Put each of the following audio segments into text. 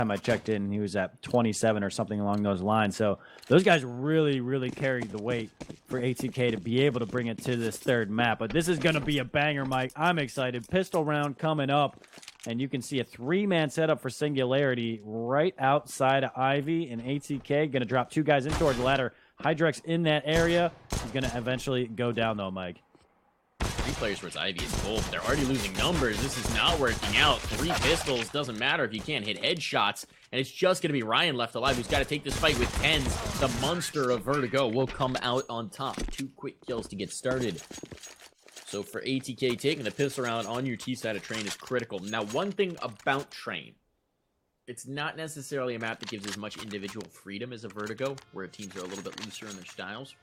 time I checked in, he was at 27 or something along those lines. So those guys really carried the weight for ATK to be able to bring it to this third map. But this is going to be a banger, Mike. I'm excited. Pistol round coming up. And you can see a 3-man setup for Singularity right outside of Ivy. And ATK going to drop 2 guys in towards the ladder. Hydrex in that area. He's going to eventually go down, though, Mike. 3 players towards Ivy is gold. They're already losing numbers. This is not working out. 3 pistols. Doesn't matter if you can't hit headshots. And it's just going to be Ryan left alive, who's got to take this fight with tens. The monster of Vertigo will come out on top. 2 quick kills to get started. So for ATK, taking the pistol round on your T side of Train is critical. Now, one thing about Train, it's not necessarily a map that gives as much individual freedom as a Vertigo, where teams are a little bit looser in their styles.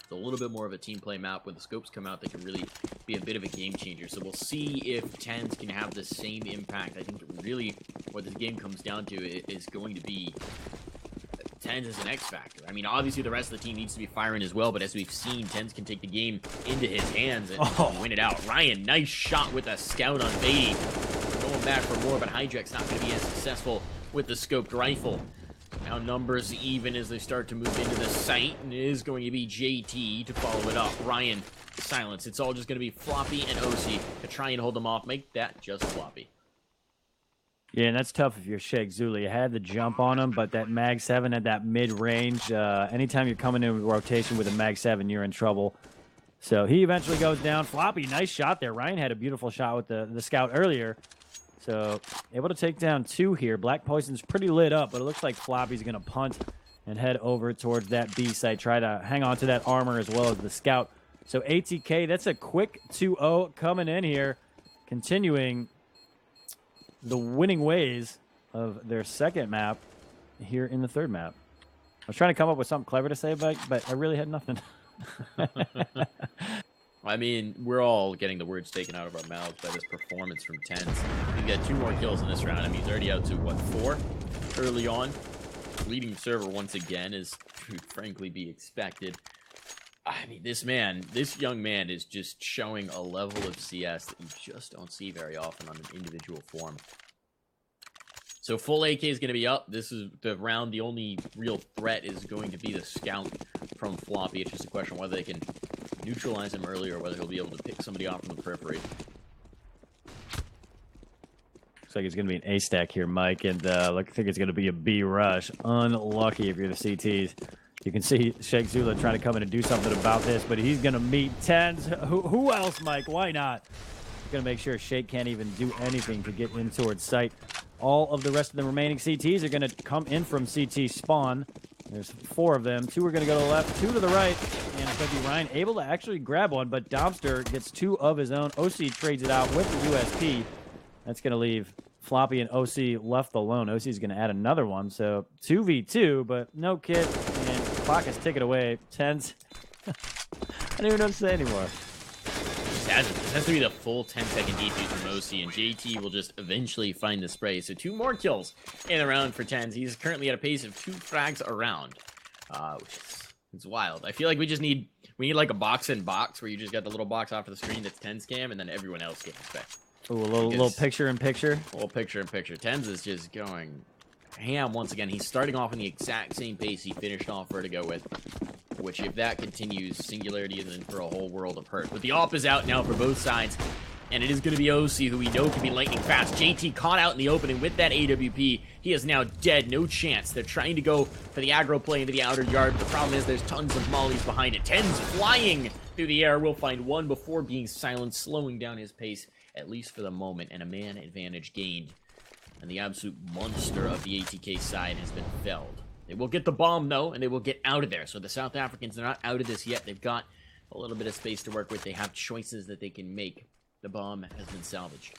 It's a little bit more of a team play map. When the scopes come out, they can really be a bit of a game changer. So we'll see if tens can have the same impact. I think really what this game comes down to is going to be tens as an X factor. I mean, obviously the rest of the team needs to be firing as well, but as we've seen, tens can take the game into his hands and win it out. Ryan, nice shot with a scout on Beatty. Going back for more, but Hydrek's not going to be as successful with the scoped rifle. Now numbers even as they start to move into the site, and it is going to be JT to follow it up. Ryan, silence. It's all just going to be Floppy and OC to try and hold them off. Make that just Floppy. Yeah, and that's tough if you're Sheikh Zulu. You had the jump on him, but that Mag 7 at that mid-range, anytime you're coming in rotation with a Mag 7, you're in trouble. So he eventually goes down. Floppy, nice shot there. Ryan had a beautiful shot with the scout earlier. So able to take down 2 here. Black Poison's pretty lit up, but it looks like Floppy's going to punt and head over towards that B site. Try to hang on to that armor as well as the scout. So ATK, that's a quick 2-0 coming in here, continuing the winning ways of their second map here in the third map. I was trying to come up with something clever to say, but I really had nothing. I mean, we're all getting the words taken out of our mouths by this performance from tens. We've got 2 more kills in this round. I mean, he's already out to, what, 4 early on. Leading server once again is to frankly be expected. I mean, this young man is just showing a level of CS that you just don't see very often on an individual form. So full AK is going to be up. This is the round. The only real threat is going to be the scout from Floppy. It's just a question of whether they can neutralize him early or whether he'll be able to pick somebody off from the periphery. Looks like it's going to be an A stack here, Mike, and I think it's going to be a B rush. Unlucky if you're the CTs. You can see Sheikh Zula trying to come in and do something about this, but he's going to meet tens. Who else, Mike? Why not? He's going to make sure Sheikh can't even do anything to get in towards sight. All of the rest of the remaining CTs are going to come in from CT spawn. There's 4 of them. 2 are going to go to the left, 2 to the right, and it's going to be Ryan able to actually grab one, but Domster gets 2 of his own. OC trades it out with the USP. That's going to leave Floppy and OC left alone. OC is going to add another one, so 2v2, but no kit, and clock is ticking away. Tens. I don't even know what to say anymore. This has to be the full 10-second defuse from OC, and JT will just eventually find the spray. So 2 more kills in the round for tens. He's currently at a pace of 2 frags a round, which is wild. I feel like we need like a box-in-box where you just got the little box off of the screen that's tens cam, and then everyone else gets a spray. Ooh, a little picture-in-picture. A little picture-in-picture. Tens is just going ham once again. He's starting off in the exact same pace he finished off Vertigo with, which if that continues, Singularity is in for a whole world of hurt. But the AWP is out now for both sides, and it is going to be OC, who we know can be lightning fast. JT caught out in the opening with that AWP. He is now dead, no chance. They're trying to go for the aggro play into the outer yard. The problem is there's tons of mollies behind it. Tens flying through the air. We'll find one before being silenced, slowing down his pace, at least for the moment, and a man advantage gained. And the absolute monster of the ATK side has been felled. They will get the bomb, though, and they will get out of there. So the South Africans are not out of this yet. They've got a little bit of space to work with. They have choices that they can make. The bomb has been salvaged.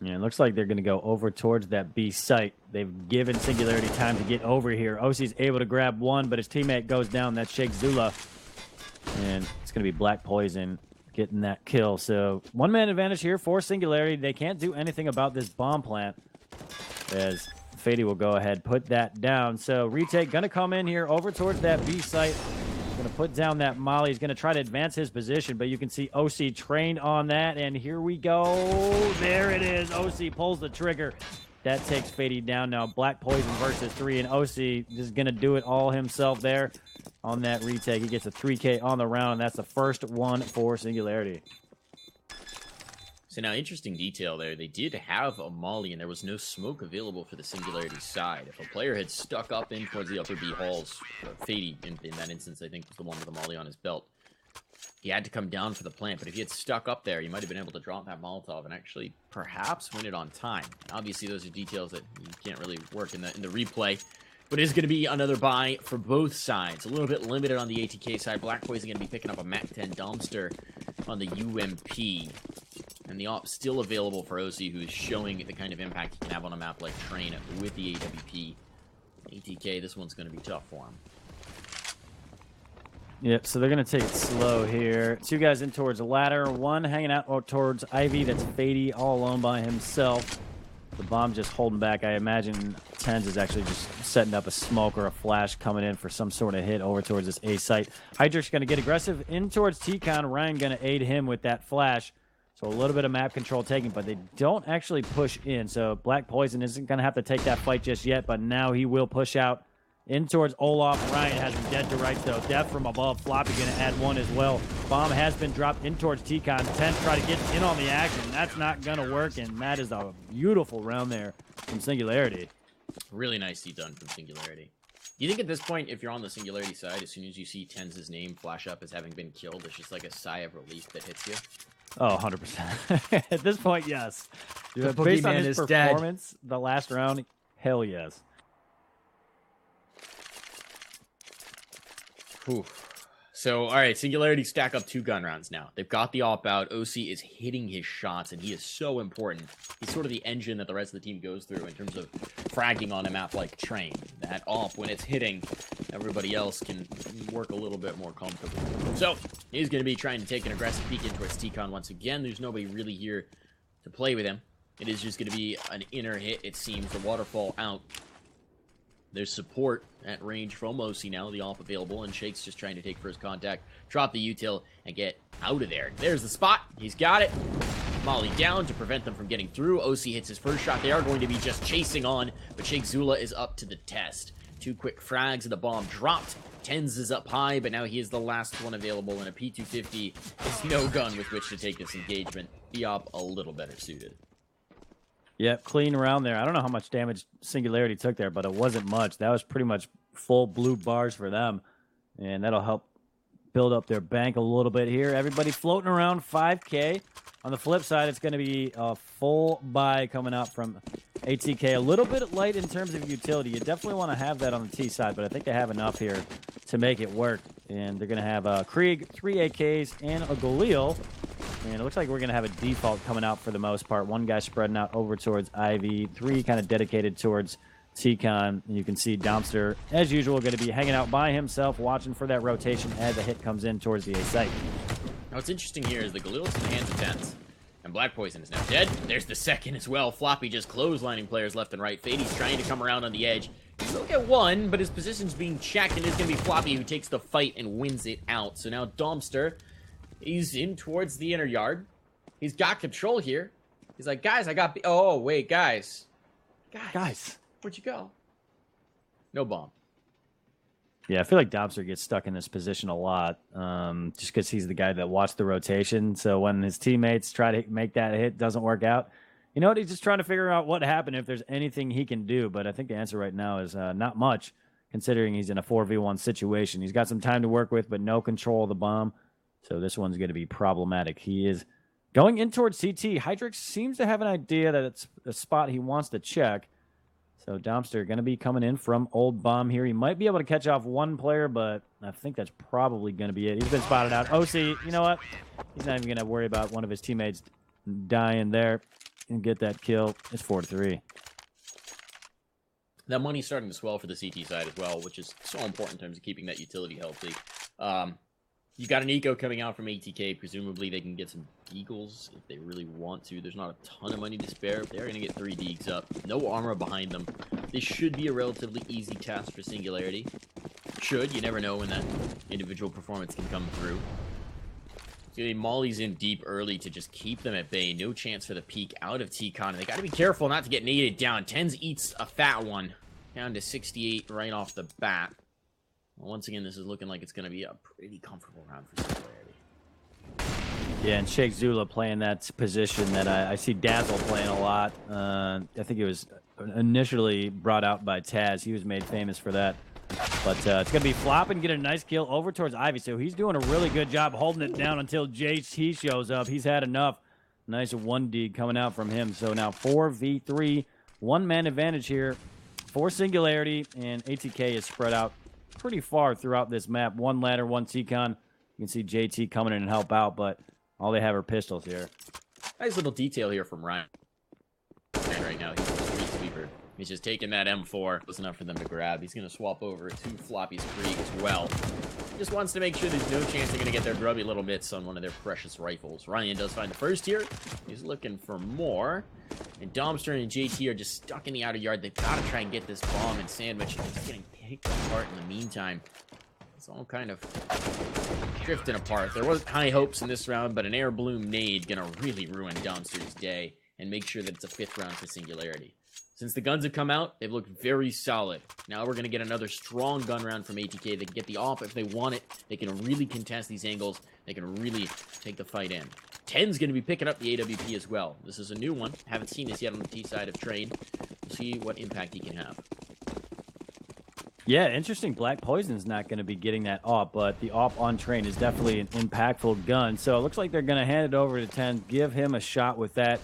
Yeah, it looks like they're going to go over towards that B site. They've given Singularity time to get over here. OC's able to grab one, but his teammate goes down. That's Sheikh Zula. And it's going to be Black Poison getting that kill. So 1-man advantage here for Singularity. They can't do anything about this bomb plant, as Fady will go ahead, put that down. So retake going to come in here over towards that B site. Going to put down that molly. He's going to try to advance his position, but you can see OC trained on that, and here we go. There it is. OC pulls the trigger. That takes Fady down now. Black Poison versus 3, and OC just going to do it all himself there on that retake. He gets a 3K on the round, and that's the first one for Singularity. So now, interesting detail there. They did have a molly, and there was no smoke available for the Singularity side. If a player had stuck up in towards the upper B halls, Fady, in that instance, I think, was the one with the molly on his belt. He had to come down for the plant, but if he had stuck up there, he might have been able to drop that Molotov and actually perhaps win it on time. Obviously, those are details that you can't really work in the replay, but it is going to be another buy for both sides. A little bit limited on the ATK side. Black Poison going to be picking up a MAC-10 Dumpster on the UMP, and the op still available for OC, who's showing the kind of impact he can have on a map like Train with the AWP. ATK, this one's going to be tough for him. Yep, so they're going to take it slow here. 2 guys in towards the ladder. 1 hanging out towards Ivy. That's Fady all alone by himself. The bomb just holding back. I imagine Tens is actually just setting up a smoke or a flash coming in for some sort of hit over towards this A site. Hydric's going to get aggressive in towards T-Con. Ryan going to aid him with that flash. So a little bit of map control taken, but they don't actually push in. So Black Poison isn't going to have to take that fight just yet, but now he will push out in towards Olaf. Ryan has him dead to rights, though. Death from above. Floppy going to add 1 as well. Bomb has been dropped in towards T-Con. 10 try to get in on the action. That's not going to work, and that is a beautiful round there from Singularity. Really nicely done from Singularity. Do you think at this point, if you're on the Singularity side, as soon as you see Tens' name flash up as having been killed, it's just like a sigh of relief that hits you? Oh, 100%. At this point, yes. The Based on boogeyman his is dead. performance, the last round, hell yes. Whew. So, all right, Singularity stack up 2 gun rounds now. They've got the op out. OC is hitting his shots, and he is so important. He's sort of the engine that the rest of the team goes through in terms of fragging on a map like Train. That op, when it's hitting, everybody else can work a little bit more comfortably. So, he's going to be trying to take an aggressive peek in towards T-Con once again. There's nobody really here to play with him. It is just going to be an inner hit, it seems. The waterfall out. There's support at range from OC now, the op available, and Shake's just trying to take first contact, drop the util, and get out of there. There's the spot. He's got it. Molly down to prevent them from getting through. OC hits his first shot. They are going to be just chasing on, but Shake Zula is up to the test. 2 quick frags, and the bomb dropped. Tens is up high, but now he is the last one available, and a P250 is no gun with which to take this engagement. The op a little better suited. Yep, clean around there. I don't know how much damage Singularity took there, but it wasn't much. That was pretty much full blue bars for them, and that'll help build up their bank a little bit here. Everybody floating around 5K. On the flip side, it's going to be a full buy coming out from ATK. A little bit light in terms of utility. You definitely want to have that on the T side, but I think they have enough here to make it work. And they're going to have Krieg, 3 AKs, and a Galil. And it looks like we're going to have a default coming out for the most part. 1 guy spreading out over towards Ivy. 3 kind of dedicated towards T-Con. And you can see Dumpster, as usual, going to be hanging out by himself, watching for that rotation as the hit comes in towards the A site. Now, what's interesting here is the Galil's in the hands of Tens, and Black Poison is now dead. There's the second as well. Floppy just clotheslining players left and right. Fady's trying to come around on the edge. He'll get 1, but his position's being checked, and it's going to be Floppy who takes the fight and wins it out. So now Dumpster, he's in towards the inner yard. He's got control here. He's like, guys, I got... Oh, wait, guys. Guys. Where'd you go? No bomb. Yeah, I feel like Dumpster gets stuck in this position a lot, just because he's the guy that watched the rotation. So when his teammates try to make that hit, doesn't work out. You know what? He's just trying to figure out what happened, if there's anything he can do. But I think the answer right now is not much, considering he's in a 4v1 situation. He's got some time to work with, but no control of the bomb. So this one's going to be problematic. He is going in towards CT. Hydrix seems to have an idea that it's a spot he wants to check. So Dumpster going to be coming in from Old Bomb here. He might be able to catch off 1 player, but I think that's probably going to be it. He's been spotted out. OC, you know what? He's not even going to worry about one of his teammates dying there and get that kill. It's 4-3. That money's starting to swell for the CT side as well, which is so important in terms of keeping that utility healthy. You got an eco coming out from ATK. Presumably they can get some deagles if they really want to. There's not a ton of money to spare. They're going to get 3 deags up. No armor behind them. This should be a relatively easy task for Singularity. Should. You never know when that individual performance can come through. So he mollies in deep early to just keep them at bay. No chance for the peek out of T-Con. They got to be careful not to get naded down. Tens eats a fat one. Down to 68 right off the bat. Well, once again, this is looking like it's going to be a pretty comfortable round for Singularity. Yeah, and Sheikh Zula playing that position that I see Dazzle playing a lot. I think it was initially brought out by Taz. He was made famous for that. But it's going to be Flop and get a nice kill over towards Ivy. So he's doing a really good job holding it down until JT shows up. He's had enough. Nice 1D coming out from him. So now 4v3, one-man advantage here for Singularity. And ATK is spread out pretty far throughout this map. One ladder, one T-Con. You can see JT coming in and help out, but all they have are pistols here. Nice little detail here from Ryan. Right now, he's a street sweeper. He's just taking that M4. It's enough for them to grab. He's going to swap over to Floppy's Creek as well. Just wants to make sure there's no chance they're going to get their grubby little bits on one of their precious rifles. Ryan does find the first here. He's looking for more. And Domster and JT are just stuck in the outer yard. They've got to try and get this bomb and sandwich. It's getting picked apart in the meantime. It's all kind of drifting apart. There wasn't high hopes in this round, but an air bloom nade going to really ruin Domster's day and make sure that it's a 5th round for Singularity. Since the guns have come out, they've looked very solid. Now we're going to get another strong gun round from ATK. They can get the AWP if they want it. They can really contest these angles. They can really take the fight in. Ten's going to be picking up the AWP as well. This is a new one. Haven't seen this yet on the T side of Train. We'll see what impact he can have. Yeah, interesting. Black Poison's not going to be getting that AWP, but the AWP on Train is definitely an impactful gun. So it looks like they're going to hand it over to 10, give him a shot with that.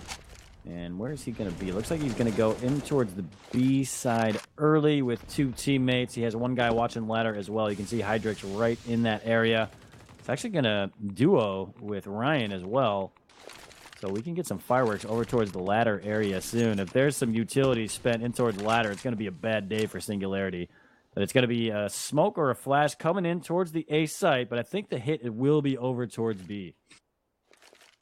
And where is he going to be? Looks like he's going to go in towards the B side early with 2 teammates. He has one guy watching ladder as well. You can see Hydrix right in that area. It's actually going to duo with Ryan as well. So we can get some fireworks over towards the ladder area soon. If there's some utility spent in towards the ladder, it's going to be a bad day for Singularity. But it's going to be a smoke or a flash coming in towards the A site. But I think the hit, it will be over towards B.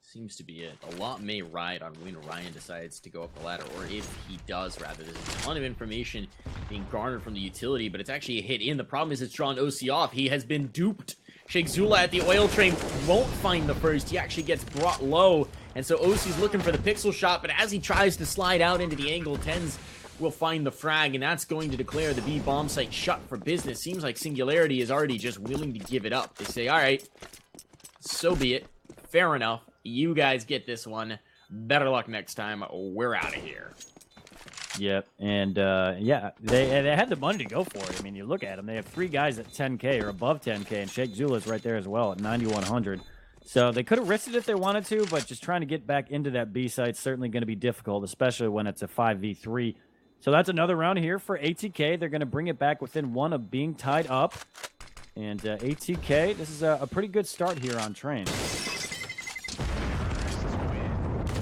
Seems to be it. A lot may ride on when Ryan decides to go up the ladder, or if he does, rather. There's a ton of information being garnered from the utility, but it's actually a hit in. The problem is it's drawn OC off. He has been duped. Sheikh Zula at the oil train won't find the first. He actually gets brought low, and so OC's looking for the pixel shot, but as he tries to slide out into the angle, Tens will find the frag, and that's going to declare the B bomb site shut for business. Seems like Singularity is already just willing to give it up. They say, all right, so be it. Fair enough. You guys get this one. Better luck next time. We're out of here. Yep, and yeah, they had the money to go for it. I mean, you look at them. They have 3 guys at 10K or above 10K, and Sheikh Zula's right there as well at 9,100. So they could have risked it if they wanted to, but just trying to get back into that B site is certainly going to be difficult, especially when it's a 5v3. So that's another round here for ATK. They're going to bring it back within 1 of being tied up. And ATK, this is a pretty good start here on Train.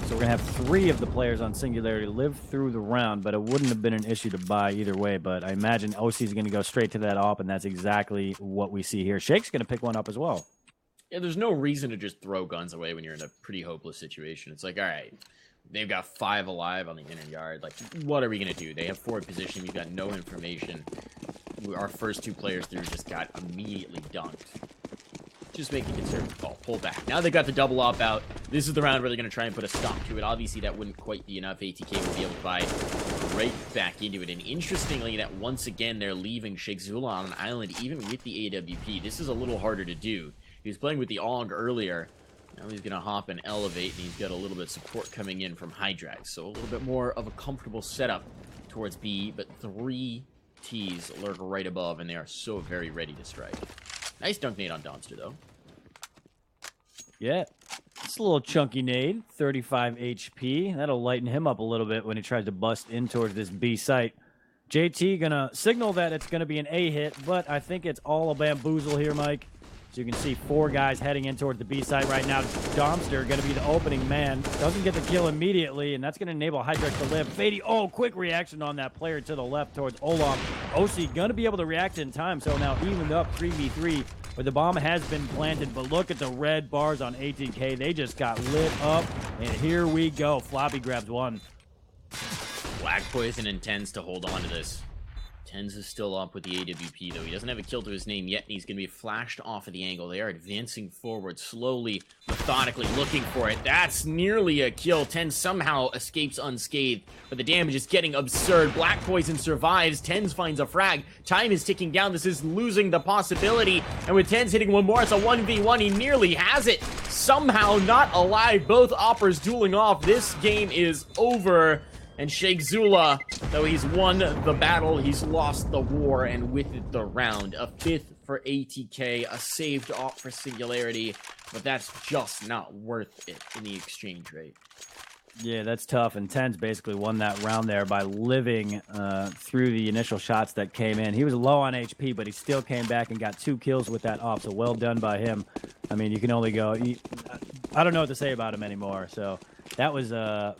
So we're going to have 3 of the players on Singularity live through the round, but it wouldn't have been an issue to buy either way. But I imagine OC is going to go straight to that AWP, and that's exactly what we see here. Shake's going to pick one up as well. Yeah, there's no reason to just throw guns away when you're in a pretty hopeless situation. It's like, all right, they've got 5 alive on the inner yard. Like, what are we going to do? They have forward position. We've got no information. Our first 2 players through just got immediately dunked. Just make a conservative call. Pull back. Now they got the double op out. This is the round where they're going to try and put a stop to it. Obviously, that wouldn't quite be enough. ATK will be able to buy right back into it. And interestingly, that once again, they're leaving Sheikh Zula on an island, even with the AWP. This is a little harder to do. He was playing with the AUG earlier. Now he's going to hop and elevate, and he's got a little bit of support coming in from Hydrax. So a little bit more of a comfortable setup towards B, but 3 T's lurk right above, and they are so very ready to strike. Nice dunk nade on Donster, though. Yeah, it's a little chunky nade, 35 HP. That'll lighten him up a little bit when he tries to bust in towards this B site. JT gonna signal that it's gonna be an A hit, but I think it's all a bamboozle here, Mike. So you can see 4 guys heading in towards the B site right now. Domster going to be the opening man. Doesn't get the kill immediately, and that's going to enable Hydrix to live. Fady, oh, quick reaction on that player to the left towards Olaf. OC going to be able to react in time, so now evened up 3v3, where the bomb has been planted. But look at the red bars on ATK. They just got lit up, and here we go. Floppy grabs one. Black Poison intends to hold on to this. Tens is still up with the AWP, though. He doesn't have a kill to his name yet, and he's going to be flashed off of the angle. They are advancing forward, slowly, methodically looking for it. That's nearly a kill. Tens somehow escapes unscathed, but the damage is getting absurd. Black Poison survives. Tens finds a frag. Time is ticking down. This is losing the possibility, and with Tens hitting one more, it's a 1v1. He nearly has it. Somehow not alive. Both oppers dueling off. This game is over. And Sheikh Zula, though he's won the battle, he's lost the war, and with it the round. A 5th for ATK, a saved off for Singularity, but that's just not worth it in the exchange rate. Yeah, that's tough, and Tens basically won that round there by living through the initial shots that came in. He was low on HP, but he still came back and got 2 kills with that off, so well done by him. I mean, you can only go... I don't know what to say about him anymore, so... That was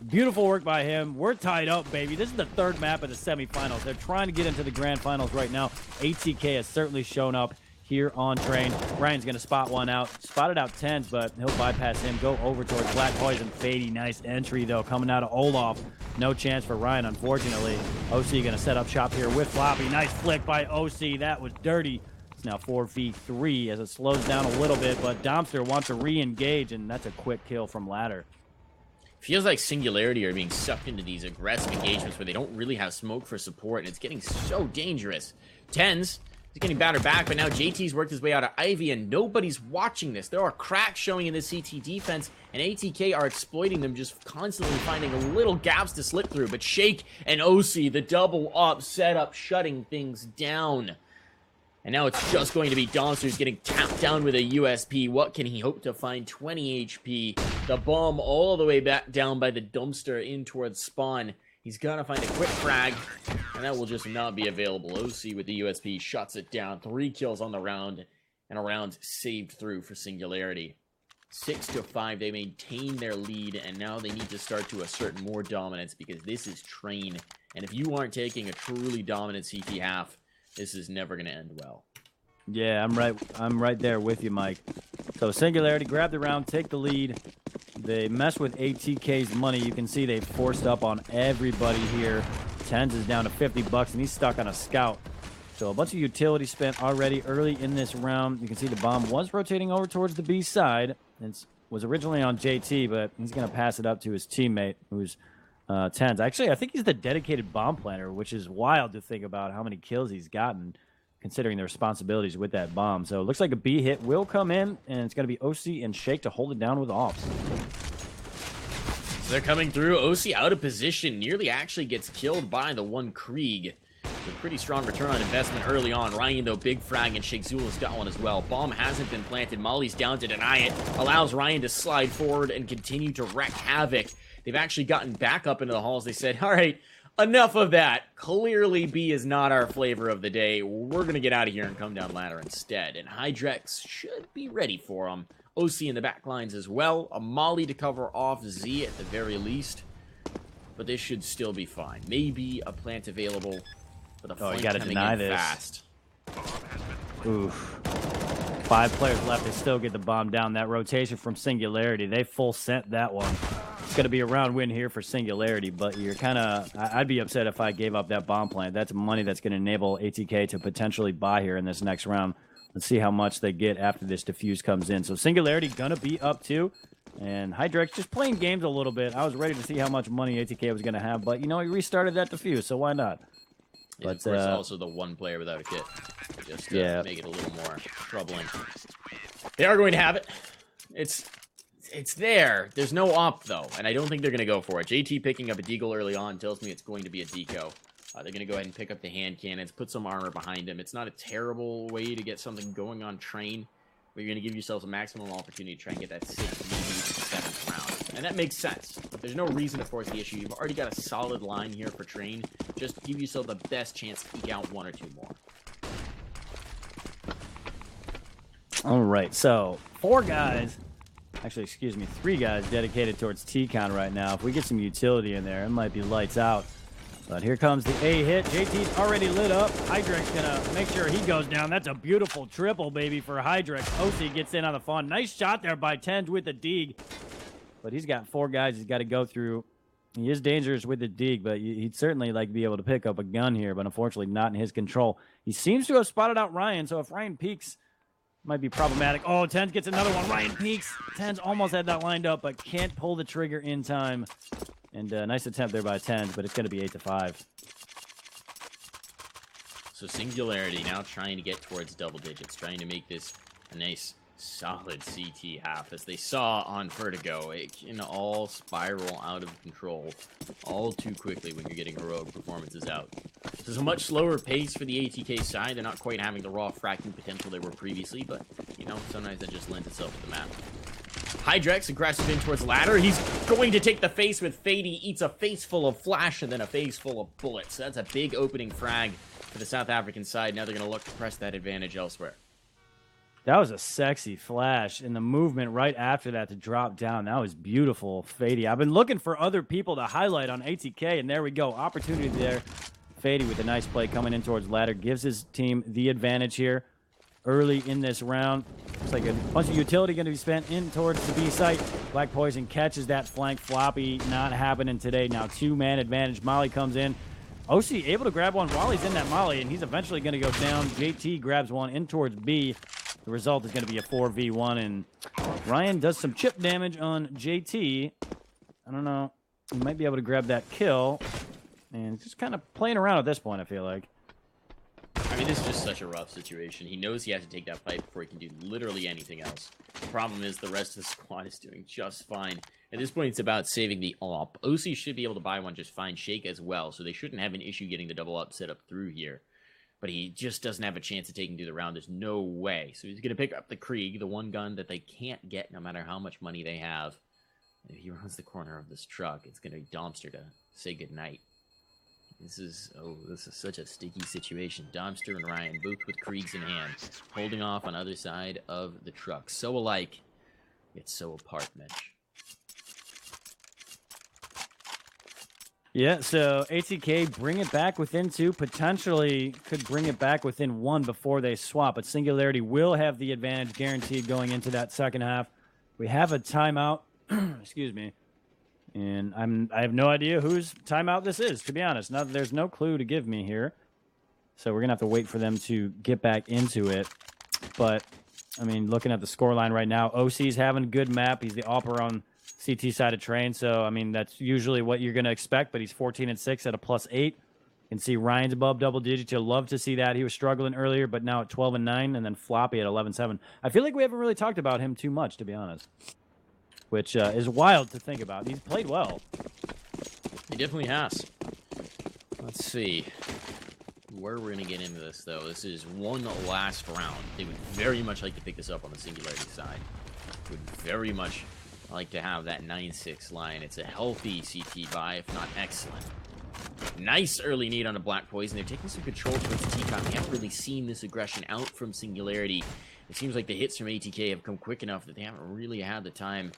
beautiful work by him. We're tied up, baby. This is the 3rd map of the semifinals. They're trying to get into the grand finals right now. ATK has certainly shown up here on train. Ryan's going to spot one out. Spotted out Tens, but he'll bypass him. Go over towards Black Poison. Fady, nice entry, though, coming out of Olaf. No chance for Ryan, unfortunately. OC going to set up shop here with Floppy. Nice flick by OC. That was dirty. It's now 4v3 as it slows down a little bit, but Domster wants to re-engage, and that's a quick kill from Ladder. Feels like Singularity are being sucked into these aggressive engagements where they don't really have smoke for support, and it's getting so dangerous. Tens is getting battered back, but now JT's worked his way out of Ivy, and nobody's watching this. There are cracks showing in the CT defense, and ATK are exploiting them, just constantly finding little gaps to slip through. But Shake and OC, the double up setup, shutting things down. And now it's just going to be Donsters getting tapped down with a USP. What can he hope to find? 20 HP. The bomb all the way back down by the dumpster in towards spawn. He's got to find a quick frag, and that will just not be available. OC with the USP shuts it down. 3 kills on the round, and a round saved through for Singularity. 6-5, they maintain their lead, and now they need to start to assert more dominance because this is Train. And if you aren't taking a truly dominant CT half, this is never going to end well. Yeah, I'm right there with you, Mike. So Singularity grab the round, take the lead. They mess with ATK's money. You can see they forced up on everybody here. Tens is down to $50, and he's stuck on a scout. So a bunch of utility spent already early in this round. You can see the bomb was rotating over towards the B side. It was originally on JT, but he's going to pass it up to his teammate, who's Tens. Actually, I think he's the dedicated bomb planner, which is wild to think about how many kills he's gotten, considering the responsibilities with that bomb. So it looks like a B hit will come in, and it's going to be OC and Shake to hold it down with offs. So they're coming through. OC out of position, nearly actually gets killed by the one Krieg. A pretty strong return on investment early on. Ryan, though, big frag, and Sheikh Zula's got one as well. Bomb hasn't been planted. Molly's down to deny it. Allows Ryan to slide forward and continue to wreak havoc. They've actually gotten back up into the halls. They said, all right, enough of that. Clearly, B is not our flavor of the day. We're going to get out of here and come down ladder instead. And Hydrex should be ready for them. OC in the back lines as well. A Molly to cover off Z at the very least. But this should still be fine. Maybe a plant available. But the you gotta deny this. Fast. Oof. 5 players left. They still get the bomb down. That rotation from Singularity, they full sent that one. It's going to be a round win here for Singularity, but you're kind of... I'd be upset if I gave up that bomb plant. That's money that's going to enable ATK to potentially buy here in this next round. Let's see how much they get after this defuse comes in. So Singularity going to be up 2. And Hydrex just playing games a little bit. I was ready to see how much money ATK was going to have, but, you know, he restarted that defuse, so why not? Yeah, but, of course, also the one player without a kit. Just to make it a little more troubling. They are going to have it. It's there. There's no op, though, and I don't think they're going to go for it. JT picking up a deagle early on tells me it's going to be a deco. They're going to go ahead and pick up the hand cannons, put some armor behind him. It's not a terrible way to get something going on train, but you're going to give yourselves a maximum opportunity to try and get that 6th, maybe 7th round. And that makes sense. There's no reason to force the issue. You've already got a solid line here for train. Just give yourself the best chance to eke out 1 or 2 more. All right, so 4 guys, actually, excuse me, 3 guys dedicated towards T-Con right now. If we get some utility in there, it might be lights out. But here comes the A hit. JT's already lit up. Hydrex gonna make sure he goes down. That's a beautiful triple, baby, for Hydrex. OC gets in on the fawn. Nice shot there by Tens with the dig. But he's got 4 guys he's got to go through. He is dangerous with the deke, but he'd certainly like be able to pick up a gun here, but unfortunately not in his control. He seems to have spotted out Ryan, so if Ryan peeks, might be problematic. Oh, Tens gets another one. Ryan peeks. Tens almost had that lined up, but can't pull the trigger in time. And nice attempt there by Tens, but it's going to be 8-5. So Singularity now trying to get towards double digits, trying to make this a nice, solid CT half. As they saw on Vertigo, it can all spiral out of control all too quickly when you're getting heroic performances out. This is a much slower pace for the ATK side. They're not quite having the raw fracking potential they were previously, but, you know, sometimes that just lends itself to the map. Hydrex aggressive in towards ladder. He's going to take the face with Fady. Eats a face full of flash and then a face full of bullets. That's a big opening frag for the South African side. Now they're going to look to press that advantage elsewhere. That was a sexy flash, and the movement right after that to drop down. That was beautiful, Fady. I've been looking for other people to highlight on ATK, and there we go. Opportunity there. Fady with a nice play coming in towards ladder. Gives his team the advantage here early in this round. Looks like a bunch of utility going to be spent in towards the B site. Black Poison catches that flank. Floppy not happening today. Now 2-man advantage. Molly comes in. OC able to grab one while he's in that Molly, and he's eventually going to go down. JT grabs one in towards B. The result is going to be a 4v1, and Ryan does some chip damage on JT. I don't know. He might be able to grab that kill, and just kind of playing around at this point, I feel like. I mean, this is just such a rough situation. He knows he has to take that fight before he can do literally anything else. The problem is the rest of the squad is doing just fine. At this point, it's about saving the AWP. OC should be able to buy one just fine. Shake as well, so they shouldn't have an issue getting the double up set up through here. But he just doesn't have a chance of taking to the round. There's no way. So he's going to pick up the Krieg, the one gun that they can't get no matter how much money they have. And if he runs the corner of this truck, it's going to be Domster to say goodnight. This is such a sticky situation. Domster and Ryan, both with Kriegs in hand, holding off on either side of the truck. So alike, yet so apart, Mitch. Yeah, so ATK bring it back within 2, potentially could bring it back within 1 before they swap, but Singularity will have the advantage guaranteed going into that second half. We have a timeout, excuse me, and I have no idea whose timeout this is, to be honest. There's no clue to give me here, so we're going to have to wait for them to get back into it. But, I mean, looking at the scoreline right now, OC's having a good map. He's the AWPer on CT side of train, so I mean that's usually what you're going to expect, but he's 14-6 at a +8. You can see Ryan's above double digits. You'll love to see that. He was struggling earlier, but now at 12-9, and then Floppy at 11-7. I feel like we haven't really talked about him too much, to be honest, which is wild to think about. He's played well. He definitely has. Let's see where we're going to get into this, though. This is one last round. They would very much like to pick this up on the Singularity side. Would very much like to have that 9-6 line. It's a healthy CT buy, if not excellent. Nice early need on a Black Poison. They're taking some control towards TCON. We haven't really seen this aggression out from Singularity. It seems like the hits from ATK have come quick enough that they haven't really had the time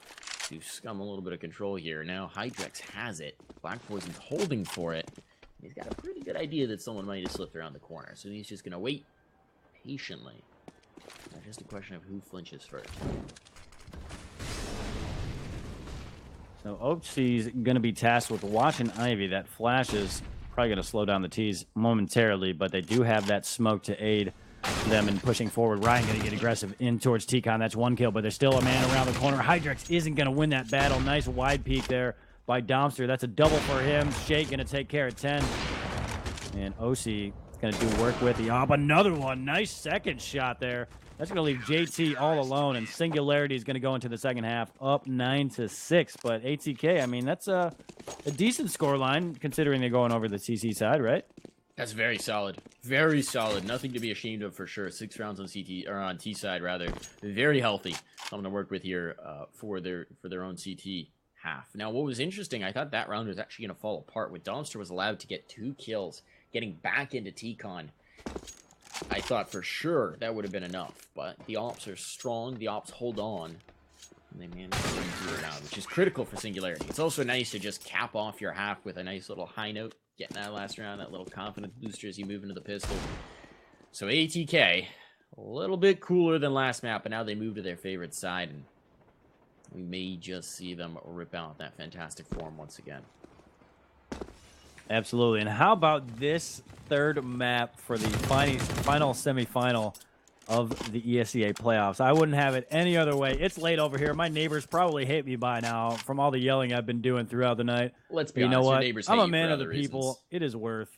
to scum a little bit of control here. Now Hydrex has it. Black Poison's holding for it. He's got a pretty good idea that someone might have slipped around the corner, so he's just going to wait patiently. Now just a question of who flinches first. So OC's going to be tasked with watching Ivy. That flash is probably going to slow down the T's momentarily, but they do have that smoke to aid them in pushing forward. Ryan going to get aggressive in towards TCON. That's 1 kill, but there's still a man around the corner. Hydrex isn't going to win that battle. Nice wide peek there by Domster. That's a double for him. Shake going to take care of 10. And OC going to do work with the AWP. Another one. Nice second shot there. That's going to leave JT all alone, and Singularity is going to go into the second half up 9-6. But ATK, I mean, that's a decent scoreline considering they're going over the CC side, right? That's very solid. Very solid. Nothing to be ashamed of for sure. 6 rounds on CT, or on T side rather. Very healthy. Something to work with here for their own CT half. Now, what was interesting, I thought that round was actually going to fall apart when Domster was allowed to get 2 kills, getting back into TCON. I thought for sure that would have been enough, but the AWPs are strong, the AWPs hold on, and they managed to win through it out, which is critical for Singularity. It's also nice to just cap off your half with a nice little high note, getting that last round, that little confidence booster as you move into the pistol. So ATK, a little bit cooler than last map, but now they move to their favorite side, and we may just see them rip out that fantastic form once again. Absolutely. And how about this third map for the final semifinal of the ESEA playoffs? I wouldn't have it any other way. It's late over here. My neighbors probably hate me by now from all the yelling I've been doing throughout the night. Let's be But you know honest, your what? neighbors I'm hate a you man for of the other people. reasons. It is worth.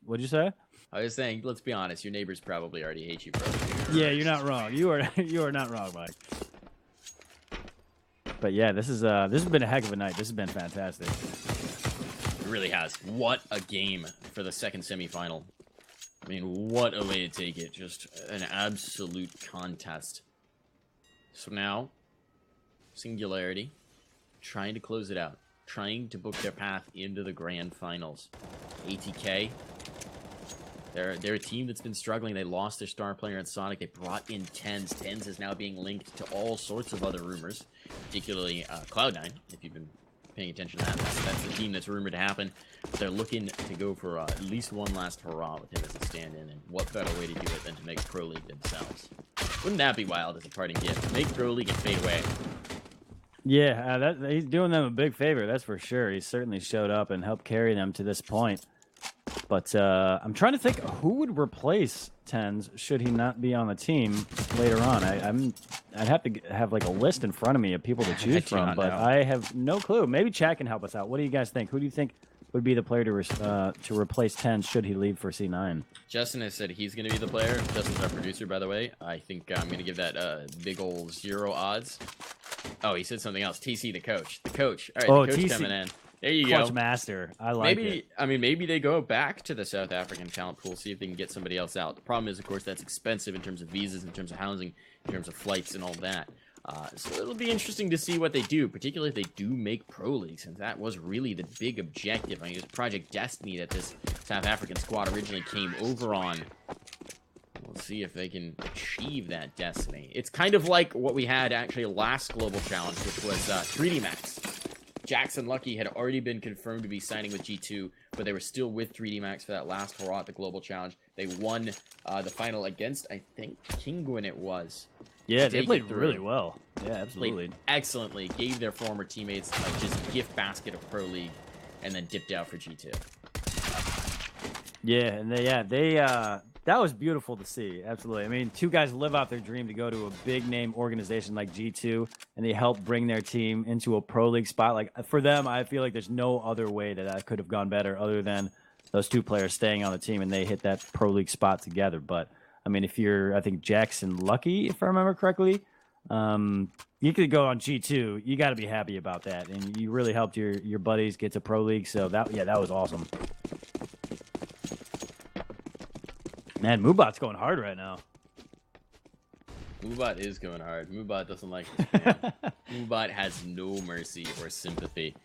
What'd you say? I was saying, let's be honest, your neighbors probably already hate you for other reasons. Yeah, you're not wrong. You are not wrong, Mike. But yeah, this has been a heck of a night. This has been fantastic. It really has. What a game for the second semifinal. I mean, what a way to take it. Just an absolute contest. So now, Singularity, trying to close it out. Trying to book their path into the grand finals. ATK, they're a team that's been struggling. They lost their star player in Sonic. They brought in TenZ. TenZ is now being linked to all sorts of other rumors, particularly Cloud9, if you've been paying attention to that. That's the team that's rumored to happen. But they're looking to go for at least one last hurrah with him as a stand-in, and what better way to do it than to make Pro League themselves? Wouldn't that be wild as a parting gift? Make Pro League and fade away. Yeah, he's doing them a big favor, that's for sure. He certainly showed up and helped carry them to this point. But I'm trying to think who would replace TenZ should he not be on the team later on. I'd have to have like a list in front of me of people to choose from, but I have no clue. Maybe Chad can help us out. What do you guys think? Who do you think would be the player to replace TenZ should he leave for C9? Justin has said he's going to be the player. Justin's our producer, by the way. I think I'm going to give that big old 0 odds. Oh, he said something else. TC, the coach. The coach. All right, the coach TC. coming in. There you Clutch go. master. I like it. I mean, maybe they go back to the South African talent pool, see if they can get somebody else out. The problem is, of course, that's expensive in terms of visas, in terms of housing, in terms of flights and all that. So it'll be interesting to see what they do, particularly if they do make Pro League, since that was really the big objective. I mean, it was Project Destiny that this South African squad originally came over on. We'll see if they can achieve that destiny. It's kind of like what we had actually last Global Challenge, which was 3D Max. Jackson Lucky had already been confirmed to be signing with G2, but they were still with 3D Max for that last hurrah at the Global Challenge. They won the final against, I think, Kinguin it was. Yeah, they played really well. Yeah, absolutely. Played excellently, gave their former teammates just a gift basket of Pro League, and then dipped out for G2. Yeah, and they that was beautiful to see. Absolutely. I mean, two guys live out their dream to go to a big name organization like G2, and they help bring their team into a Pro League spot. Like for them, I feel like there's no other way that could have gone better other than those two players staying on the team and they hit that Pro League spot together. But I mean, if you're, I think Jackson Lucky, if I remember correctly, you could go on G2. You got to be happy about that, and you really helped your buddies get to Pro League. So that was awesome. Man, Moobot's going hard right now. Moobot is going hard. Moobot doesn't like this man. Moobot has no mercy or sympathy.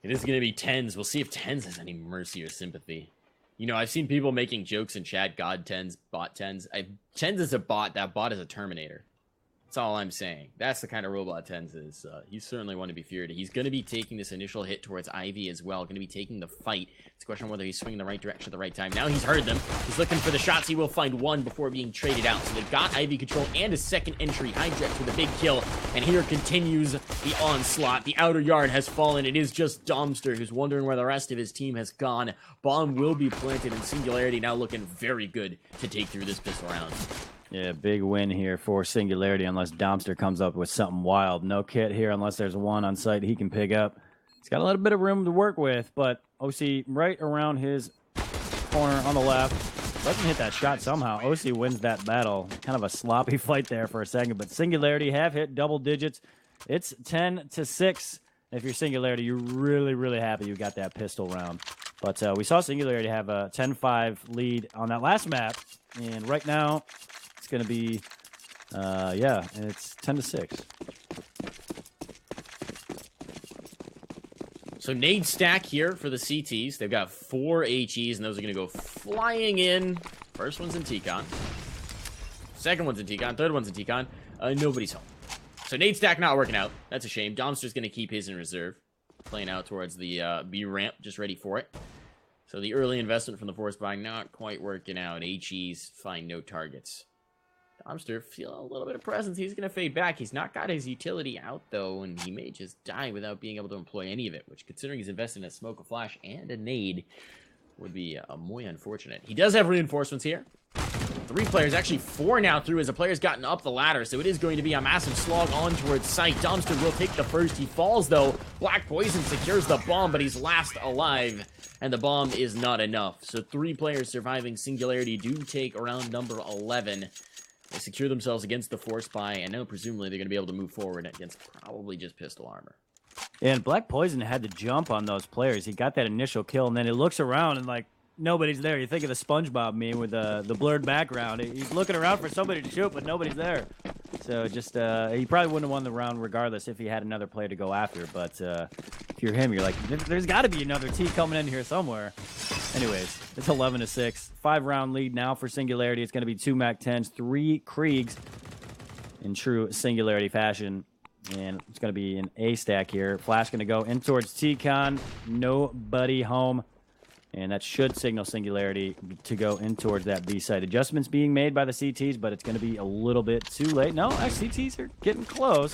It is going to be TenZ. We'll see if TenZ has any mercy or sympathy. You know, I've seen people making jokes in chat. God TenZ, bot TenZ. TenZ is a bot. That bot is a Terminator. That's all I'm saying. That's the kind of robot TenZ is. He's certainly one to be feared. He's going to be taking this initial hit towards Ivy as well. Going to be taking the fight. It's a question of whether he's swinging the right direction at the right time. Now he's heard them. He's looking for the shots. He will find one before being traded out. So they've got Ivy control and a second entry. Hydrex with a big kill. And here continues the onslaught. The outer yard has fallen. It is just Domster who's wondering where the rest of his team has gone. Bomb will be planted, and Singularity now looking very good to take through this pistol round. Yeah, big win here for Singularity unless Domster comes up with something wild. No kit here unless there's one on site he can pick up. He's got a little bit of room to work with, but OC right around his corner on the left. Doesn't hit that shot somehow. OC wins that battle. Kind of a sloppy fight there for a second, but Singularity have hit double digits. It's 10-6. If you're Singularity, you're really, really happy you got that pistol round. But we saw Singularity have a 10-5 lead on that last map, and right now it's going to be, it's 10-6. So nade stack here for the CTs. They've got 4 HEs, and those are going to go flying in. First one's in T-Con. Second one's in T-Con. Third one's in T-Con. Nobody's home. So nade stack not working out. That's a shame. Domster's going to keep his in reserve. Playing out towards the B ramp, just ready for it. So the early investment from the force buying not quite working out. HEs find no targets. Domster feel a little bit of presence. He's going to fade back. He's not got his utility out, though, and he may just die without being able to employ any of it, which, considering he's invested in a smoke, a flash, and a nade, would be muy unfortunate. He does have reinforcements here. 3 players, actually 4 now through as the player's gotten up the ladder, so it is going to be a massive slog on towards site. Domster will take the first. He falls, though. Black Poison secures the bomb, but he's last alive, and the bomb is not enough. So 3 players surviving Singularity do take round number 11. They secure themselves against the force buy, and now presumably they're going to be able to move forward against probably just pistol armor. And Black Poison had to jump on those players. He got that initial kill, and then he looks around and, like, nobody's there. You think of the SpongeBob meme with the blurred background. He's looking around for somebody to shoot, but nobody's there. So just, he probably wouldn't have won the round regardless if he had another player to go after. But if you're him, you're like, there's got to be another T coming in here somewhere. Anyways, it's 11-6. 5-round lead now for Singularity. It's going to be 2 MAC-10s, 3 Kriegs in true Singularity fashion. And it's going to be an A stack here. Flash going to go in towards T-Con. Nobody home. And that should signal Singularity to go in towards that B site. Adjustments being made by the CTs, but it's going to be a little bit too late. No, actually, CTs are getting close.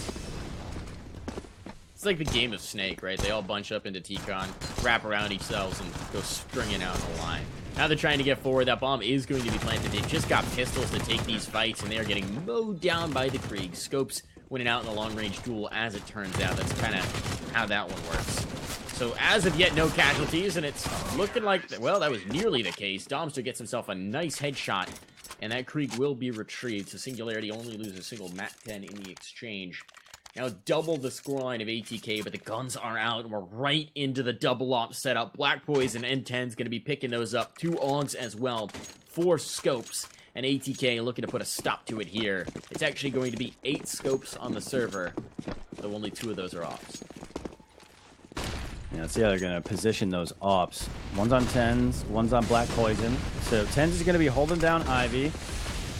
It's like the game of Snake, right? They all bunch up into T-Con, wrap around each cells, and go stringing out the line. Now they're trying to get forward. That bomb is going to be planted. They've just got pistols to take these fights, and they are getting mowed down by the Krieg. Scopes winning out in the long-range duel, as it turns out. That's kind of how that one works. So as of yet, no casualties, and it's looking like, well, that was nearly the case. Domster gets himself a nice headshot, and that Krieg will be retrieved. So Singularity only loses a single MAC-10 in the exchange. Now double the scoreline of ATK, but the guns are out, and we're right into the double op setup. Black Poison and 10's going to be picking those up. 2 Augs as well. 4 scopes, and ATK looking to put a stop to it here. It's actually going to be 8 scopes on the server, though only 2 of those are ops. Yeah, let's see how they're going to position those ops. One's on 10s, one's on Black Poison. So 10s is going to be holding down Ivy.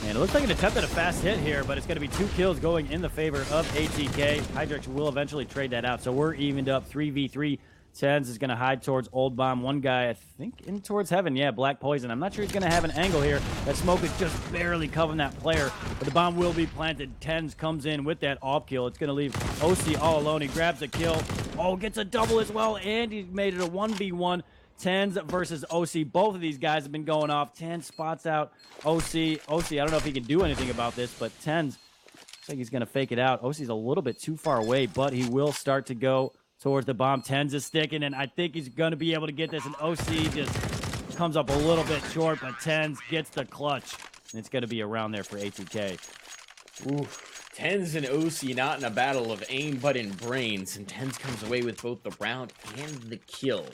And it looks like an attempt at a fast hit here, but it's going to be 2 kills going in the favor of ATK. Hydrix will eventually trade that out. So we're evened up 3v3. 10s is going to hide towards Old Bomb. One guy, I think, in towards Heaven. Yeah, Black Poison. I'm not sure he's going to have an angle here. That smoke is just barely covering that player, but the bomb will be planted. 10s comes in with that off kill. It's going to leave OC all alone. He grabs a kill. Oh, gets a double as well, and he made it a 1v1. 10s versus OC. Both of these guys have been going off. 10 spots out OC. OC, I don't know if he can do anything about this, but 10s, looks like he's going to fake it out. OC's a little bit too far away, but he will start to go towards the bomb. 10s is sticking, and I think he's going to be able to get this, and OC just comes up a little bit short, but 10s gets the clutch, and it's going to be around there for ATK. Oof. 10s and OC not in a battle of aim, but in brains, and 10s comes away with both the round and the kill.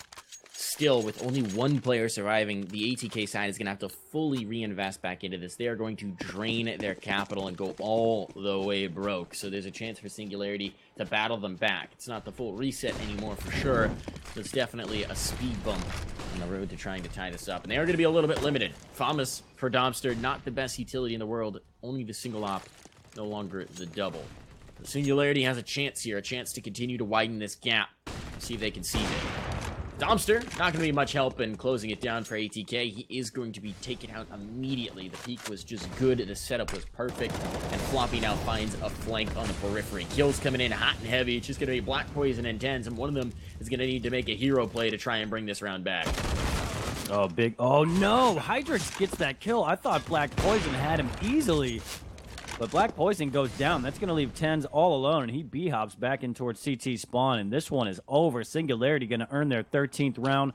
Still, with only 1 player surviving, the ATK side is going to have to fully reinvest back into this. They are going to drain their capital and go all the way broke. So there's a chance for Singularity to battle them back. It's not the full reset anymore for sure, but it's definitely a speed bump on the road to trying to tie this up. And they are going to be a little bit limited. Famas for Domster, not the best utility in the world. Only the single op, no longer the double. The Singularity has a chance here, a chance to continue to widen this gap. See if they can seize it. Domster, not going to be much help in closing it down for ATK. He is going to be taken out immediately. The peak was just good. The setup was perfect. And Floppy now finds a flank on the periphery. Kills coming in hot and heavy. It's just going to be Black Poison and 10s, and one of them is going to need to make a hero play to try and bring this round back. Oh, big. Oh, no. Hydrix gets that kill. I thought Black Poison had him easily. But Black Poison goes down. That's going to leave 10s all alone, and he b-hops back in towards CT spawn, and this one is over. Singularity going to earn their 13th round.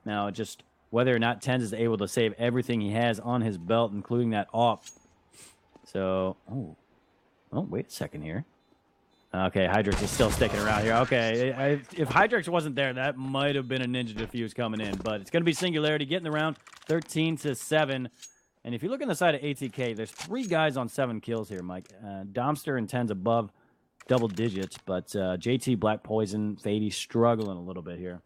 Now, just whether or not 10s is able to save everything he has on his belt, including that op. So, oh, wait a second here. Okay, Hydrix is still sticking around here. Okay, if Hydrix wasn't there, that might have been a Ninja Diffuse coming in, but it's going to be Singularity getting the round 13-7. And if you look on the side of ATK, there's 3 guys on 7 kills here, Mike. Domster and 10's above double digits, but JT, Black Poison, Fady struggling a little bit here.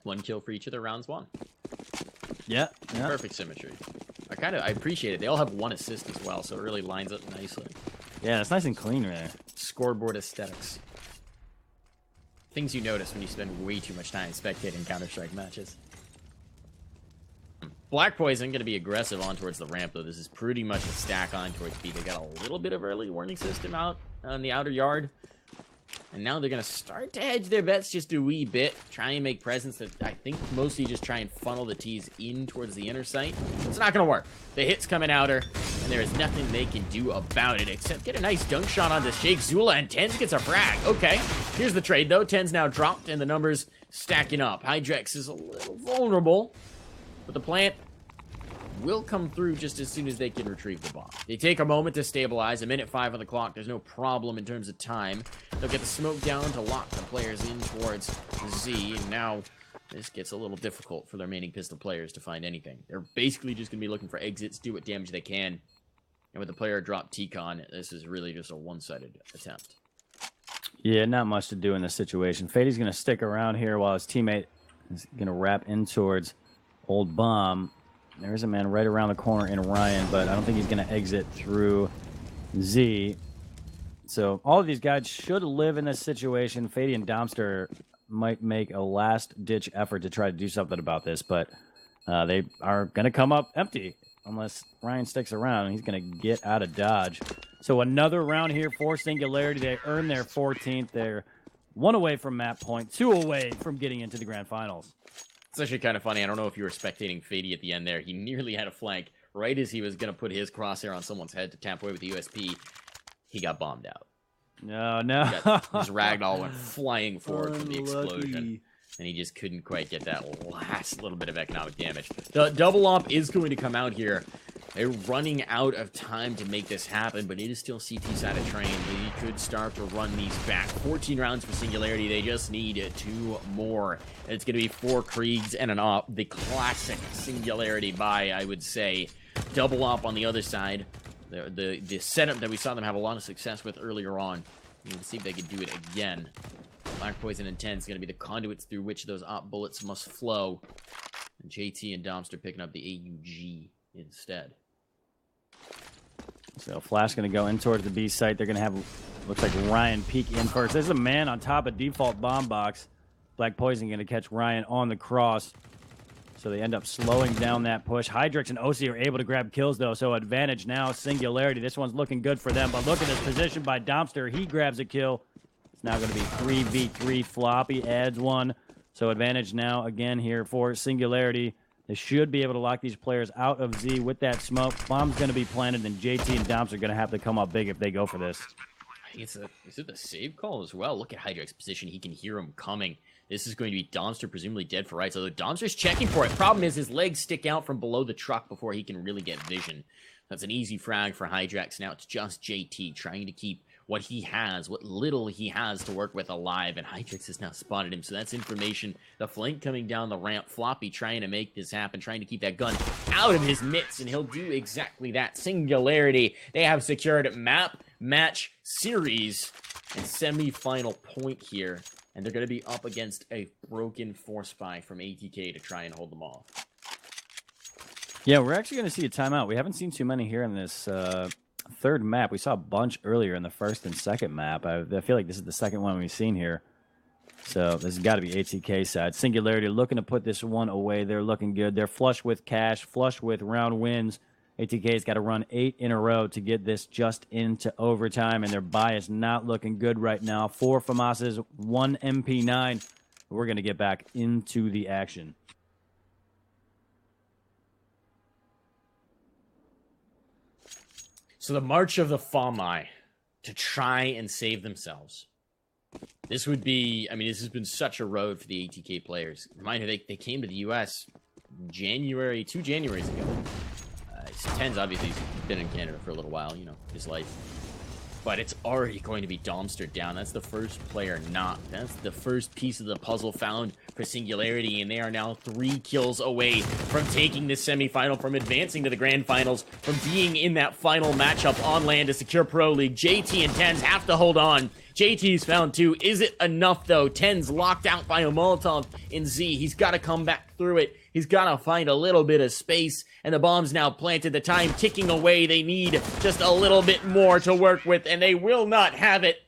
1 kill for each of their rounds won. Yeah. Perfect symmetry. I appreciate it. They all have 1 assist as well, so it really lines up nicely. Yeah, it's nice and clean there. Scoreboard aesthetics. Things you notice when you spend way too much time spectating Counter-Strike matches. Black Poison going to be aggressive on towards the ramp, though. This is pretty much a stack on towards B. They got a little bit of early warning system out on the outer yard. And now they're going to start to hedge their bets just a wee bit. Try and make presence that I think mostly just try and funnel the T's in towards the inner site. It's not going to work. The hit's coming outer, and there is nothing they can do about it except get a nice dunk shot onto Shake Zula, and Tens gets a frag. Okay, here's the trade, though. Tens now dropped, and the numbers stacking up. Hydrex is a little vulnerable, but the plant will come through just as soon as they can retrieve the bomb. They take a moment to stabilize. A minute 5 on the clock. There's no problem in terms of time. They'll get the smoke down to lock the players in towards Z. And now this gets a little difficult for the remaining pistol players to find anything. They're basically just going to be looking for exits, do what damage they can. And with the player drop T-Con, this is really just a one-sided attempt. Yeah, not much to do in this situation. Fady's going to stick around here while his teammate is going to wrap in towards Old Bomb. There's a man right around the corner in Ryan, but I don't think he's going to exit through Z. So all of these guys should live in this situation. Fady and Domster might make a last-ditch effort to try to do something about this, but they are going to come up empty unless Ryan sticks around. He's going to get out of dodge. So another round here for Singularity. They earn their 14th. They're 1 away from map point, 2 away from getting into the grand finals. It's actually kind of funny. I don't know if you were spectating Fady at the end there. He nearly had a flank right as he was going to put his crosshair on someone's head to tap away with the USP. He got bombed out. No. His ragdoll went flying forward from the explosion. And he just couldn't quite get that last little bit of economic damage. The double op is going to come out here. They're running out of time to make this happen, but it is still CT side of train. They could start to run these back. 14 rounds for Singularity. They just need 2 more. And it's going to be 4 Kriegs and an op. The classic Singularity buy, I would say. Double op on the other side. The setup that we saw them have a lot of success with earlier on. Let's see if they can do it again. Black Poison and 10 is going to be the conduits through which those op bullets must flow. And JT and Domster picking up the AUG instead. So Flash going to go in towards the B site. They're going to have, looks like Ryan peek in first. There's a man on top of default bomb box. Black Poison going to catch Ryan on the cross. So they end up slowing down that push. Hydrex and OC are able to grab kills, though. So advantage now, Singularity. This one's looking good for them. But look at this position by Domster. He grabs a kill. It's now going to be 3v3. Floppy adds one. So advantage now again here for Singularity. They should be able to lock these players out of Z with that smoke. Bomb's going to be planted, and JT and Domster are going to have to come up big if they go for this. I think is it the save call as well? Look at Hydrex's position. He can hear him coming. This is going to be Domster presumably dead for rights, although Domster's checking for it. Problem is his legs stick out from below the truck before he can really get vision. That's an easy frag for Hydrex. Now it's just JT trying to keep what he has, what little he has to work with alive, and Hydrex has now spotted him, so that's information. The flank coming down the ramp, Floppy trying to make this happen, trying to keep that gun out of his mitts, and he'll do exactly that. Singularity, they have secured map, match, series, and semi-final point here, and they're going to be up against a broken force spy from ATK to try and hold them off. Yeah, we're actually going to see a timeout. We haven't seen too many here in this third map. We saw a bunch earlier in the first and second map. I feel like this is the second one we've seen here. So this has got to be ATK side. Singularity looking to put this one away. They're looking good. They're flush with cash, flush with round wins. ATK's got to run 8 in a row to get this just into overtime, and their bias not looking good right now. 4 FAMASas, 1 MP9. We're going to get back into the action. So the march of the Famai to try and save themselves. This would be, I mean, this has been such a road for the ATK players. Reminder, they came to the U.S. 2 Januaries ago. Ten's obviously been in Canada for a little while, you know, his life. But it's already going to be Domster down. That's the first player knocked. That's the first piece of the puzzle found for Singularity, and they are now 3 kills away from taking this semifinal, from advancing to the grand finals, from being in that final matchup on land to secure Pro League. JT and Tens have to hold on. JT's found 2. Is it enough, though? Tens locked out by a Molotov in Z. He's got to come back through it. He's got to find a little bit of space, and the bomb's now planted. The time ticking away. They need just a little bit more to work with, and they will not have it.